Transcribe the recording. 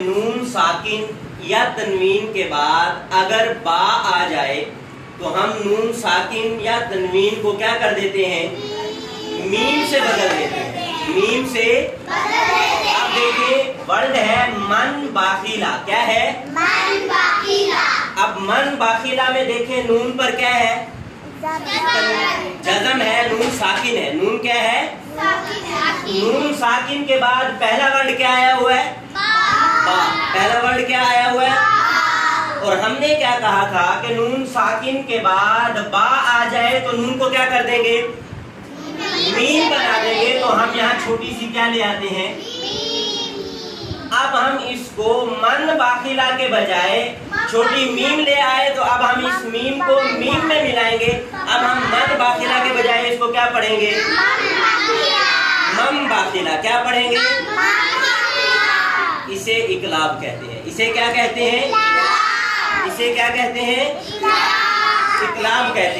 نون ساکن یا تنوین کے بعد اگر با آ جائے تو ہم نون ساکن یا تنوین کو کیا کر دیتے ہیں؟ میم سے بدل دیتے ہیں، میم سے اب دیکھیں ورڈ ہے من باخیلا، کیا ہے؟ من باخیلا۔ اب من باخیلا میں دیکھیں نون پر کیا ہے؟ جزم ہے، نون ساکن ہے، نون کیا ہے؟ نون ساکن کے بعد پہلا ورڈ کیا آیا ہوا ہے؟ با۔ پہلا ورڈ کیا آیا ہوا ہے؟ اور ہم نے کیا کہا تھا کہ نون ساکن کے بعد با آ جائے تو نون کو کیا کر دیں گے؟ میم بنا دیں گے۔ تو ہم یہاں چھوٹی سی کیا لے آتے ہیں؟ اب ہم اس کو من باخیلا کے بجائے چھوٹی میم لے آئے تو اب ہم اس میم کو میم میں ملائیں گے۔ اب ہم من باخیلا کے بجائے اس کو کیا پڑھیں گے؟ مم باخیلا۔ کیا پڑھیں گے؟ اسے اقلاب کہتے ہیں۔ اسے کیا کہتے ہیں؟ اسے کیا کہتے ہیں؟ اقلاب کہتے ہیں۔